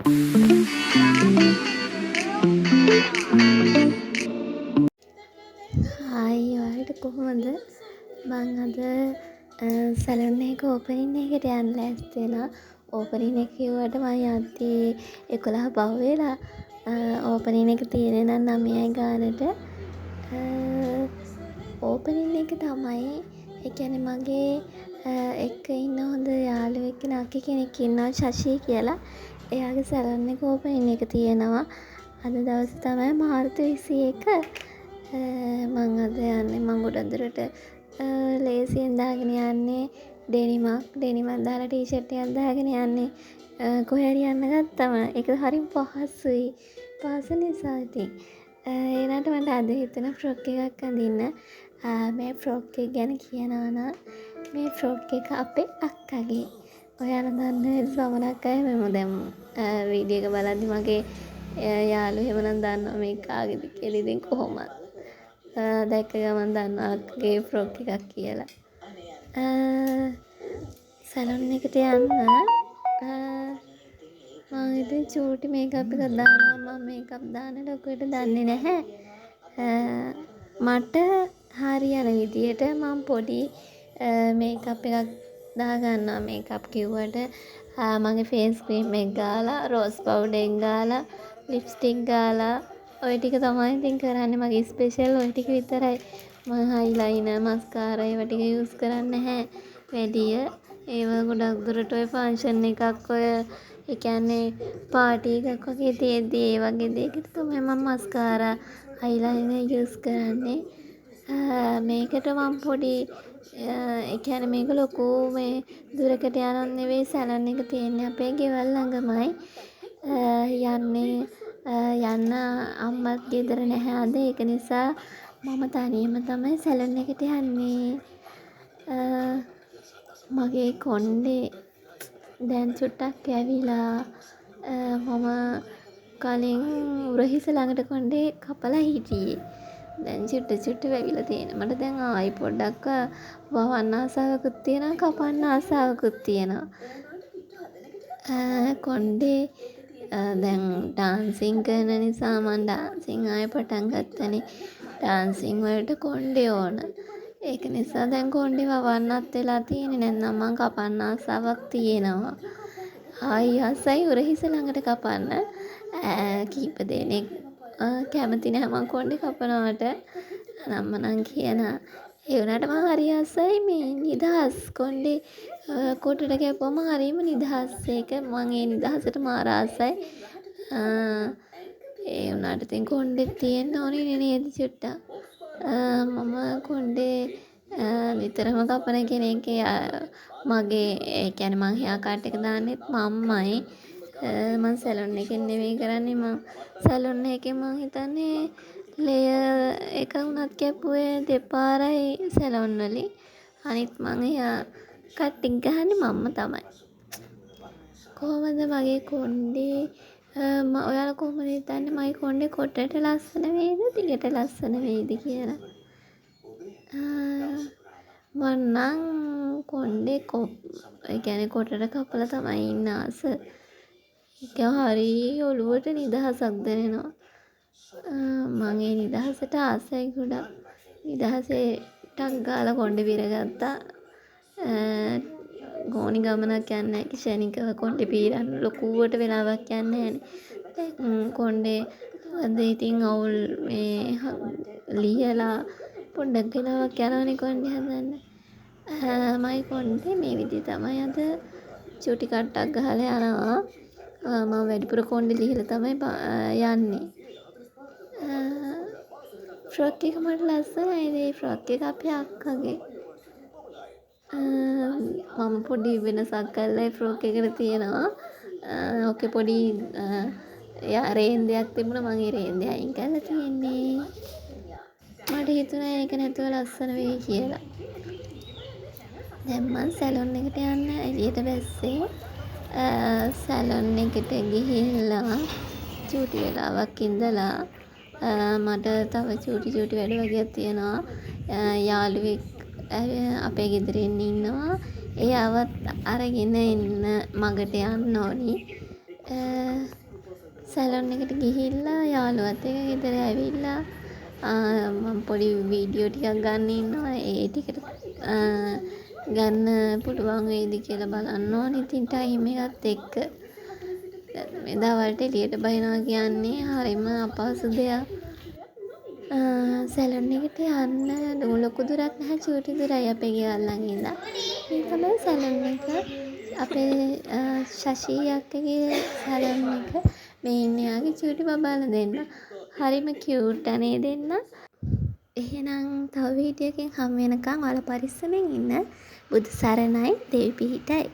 Hi ඔයාලට කොහොමද? මං අද සැලුන් එක ඕපනින් එකට යන්න ලෑස්ති වෙලා. ඕපනින් එක කිව්වට මං යද්දී 11 පහු වෙලා. ඕපනින් එක තියෙන්නේ නම් 9යි ගානට. ඕපනින් එක තමයි. ඒ කියන්නේ මගේ එක්ක ඉන්න හොඳ යාළුවෙක් නංගි කෙනෙක් ඉන්නවා ශෂී කියලා. එයාගේ සැලුන් එක ඕපනින් එක තියෙනවා. අද දවසේ තමයි මාර්තු 21. මං අද යන්නේ. මං ගොඩක් දුරට ලේසියෙන් දාගෙන යන්නේ ඩෙනිමක් දාලා ටී-ෂර්ට් එකක් දාගෙන යන්නේ. කොහේ හරි යන්න ගත්තම ඒක හරිම පහසුයි. පහසු නිසා ඉතින් ඒ වුණාට මට අද හිතුණා ෆ්‍රොක් එකක් අඳින්න. මේ ෆ්‍රොක් එක ගැන කියනවා නම් මේ ෆ්‍රොක් එක අපේ අක්කගේ. ඔයාලා දන්න සමහරක් අය මම දැන් වීඩියෝ එක බලද්දි මගේ යාළුවෝ එහෙමනම් දන්නවා මේක කාගේද කියලා. ඉතින් කොහොමද දැක්ක ගමන් දන්නවා අක්කගේ ෆ්‍රොක් එකක් කියලා. සැලුන් එකට යන්න මම ඉතින් චූටි මේකප් එකක් දානවා. මම මේකප් දාන්න ලොකුවට දන්නේ නැහැ. මට හරියන විදියට මම පොඩි මේකප් එකක් දාගන්නවා. මේකප් කිව්වට මගේ ෆේස් ක්‍රීම් එක ගාලා, රෝස් පවුඩර් එක ගාලා, ලිප්ස්ටික් ගාලා ඔය ටික තමයි ඉතින් කරන්නේ. මගේ ස්පෙෂල් ඔය ටික විතරයි. මම හයිලයිනර්, මස්කාරා ඒව ටික යූස් කරන්නේ නැහැ වැඩිය. ඒව ගොඩක් දුරට ඔය ෆන්ක්ෂන් එකක් ඔය ඒ කියන්නේ පාටි එකක් වගේ තියෙද්දී ඒ වගේ දෙයකට තමයි මම මස්කාරා, හයිලයිනර් යූස් කරන්නේ. මේකට මම පොඩි ඒ කියන්නේ මේක ලොකු මේ දුරකට යනක් නෙවෙයි. සැලුන් එක තියෙන්නේ අපේ ගෙවල් ළඟමයි. යන්න අම්මත් ගෙදර නැහැ අද. ඒක නිසා මම තනියම තමයි සැලුන් එකට යන්නේ. මගේ කොණ්ඩේ දැන් චුට්ටක් ඇවිලා. මම කලින් උරහිස ළඟට කොණ්ඩේ කපලා හිටියේ. දැන් චුට්ට වැවිලා තියෙනවා. මට දැන් ආයි පොඩ්ඩක් වවන්න ආසාවකුත් තියෙනවා, කපන්න ආසාවකුත් තියෙනවා. කොණ්ඩේ දැන් ඩාන්සින් කරන නිසා මම ඩාන්සින් ආයෙ පටන් ගත්තනේ. ඩාන්සින් වලට කොණ්ඩේ ඕන. ඒක නිසා දැන් කොණ්ඩේ වවන්නත් වෙලා තියෙන්නේ. නැත්නම් මම කපන්න ආසාවක් තියෙනවා. ආයි ආසයි උරහිස ළඟට කපන්න. කීප දෙනෙක් කැමති නැහැ මම කොණ්ඩේ කපනවට. නම්මනම් කියනවා. ඒ වුණාට මම හරි ආසයි මේ නිදහස් කොණ්ඩේ කොටට කැපුවම හරිම නිදහස්. ඒක මම ඒ නිදහසට මාර ආසයි. ඒ වුණාට ඉතින් කොණ්ඩෙත් තියෙන්න ඕනේ නේද චුට්ටක්. මම කොණ්ඩේ නිතරම කපන කෙනෙක් මගේ ඒ කියන්නේ මං හෙයා කට් එක දාන්නෙත් මම්මයි. මං සැලුන් එකෙන් නෙවෙයි කරන්නේ. මං සැලුන් එකෙන් මං හිතන්නේ ලෙයර් එක වුණත් කැපුවේ දෙපාරයි සැලුන් වලින්. අනිත් මං හෙයා කට් එක ගහන්නේ මම්ම තමයි. කොහොමද මගේ කොණ්ඩේ ඔයාලා කොහොමද හිතන්නේ මගේ කොණ්ඩේ කොටට ලස්සන වේද දිගට ලස්සන වේද කියලා? මං නම් කොණ්ඩේ ඒ කියන්නේ කොටට කපලා තමයි ඉන්න ආස. ඒක හරි ඔළුවට නිදහසක් දැනෙනවා. මං ඒ නිදහසට ආසයි ගොඩක්. නිදහසේ ටක් ගාලා කොණ්ඩේ පිරගත්තා. ගෝනි ගමනක් යන්නේ නැහැ. ක්ෂණිකව කොණ්ඩේ පීරන්න ලොකුවට වෙලාවක් යන්නේ නැහැ. කොණ්ඩේ අද ඉතින් අවුල් මේ ලියලා පොඩ්ඩක් වෙලාවක් යනවනේ කොණ්ඩේ හදන්න. මයි කොණ්ඩේ මේ විදිහ තමයි අද චූටි කට්ටක් ගහලා යනවා. මම වැඩිපුර කොණ්ඩේ ලිහලා තමයි යන්නේ. ෆ්‍රොක් එක මට ලස්සනයි. මේ ෆ්‍රොක් එක අපේ අක්කගේ. මම පොඩි වෙනසක් කරලා ෆ්‍රොක් එකට තියෙනවා. ඕකේ පොඩි රේන්දයක් තිබුණා. මම ඒ රේන්දය අයින් කරලා තියෙන්නේ. මට හිතුණා ඒක නැතුව ලස්සන වෙයි කියලා. දැන් මං සැලුන් එකට යන්න එළියට බැස්සේ. සැලුන් එකට ගිහිල්ලා චූටි වෙලාවක් ඉඳලා මට තව චූටි වැඩ වගේක් තියෙනවා. යාළුවෙක් අපේ ගෙදරින් ඉන්නවා. එයාවත් අරගෙන එන්න මගට යන්න ඕනි. සැලොන් එකට ගිහිල්ලා යාළුවත් එක්ක ගෙදර ඇවිල්ලා මම පොඩි වීඩියෝ ටිකක් ගන්න ඉන්නවා. ඒ ටිකට ගන්න පුළුවන් වෙයිද කියලා බලන්න ඕනේ. ඉතින් ටයිම් එකත් එක්ක මේ දවල්ට එළියට බහිනවා කියන්නේ හරිම අපහසු දෙයක්. සැලොන් එකට යන්න ලොකු දුරක් නැහැ, චූටි දුරයි අපේ ගෙවල් ළඟ ඉඳන්. මේ තමයි සැලොන් එක. අපේ ශෂී අක්කගේ සැලොන් එක. මේ ඉන්නේ එයාගේ චූටි බබාලා දෙන්න. හරිම කියූට් අනේ දෙන්න. එහෙනම් තව වීඩියෝ එකකින් හමු වෙනකන් ඔයාලා පරිස්සමෙන් ඉන්න. බුදු සරණයි, දෙවි පිහිටයි.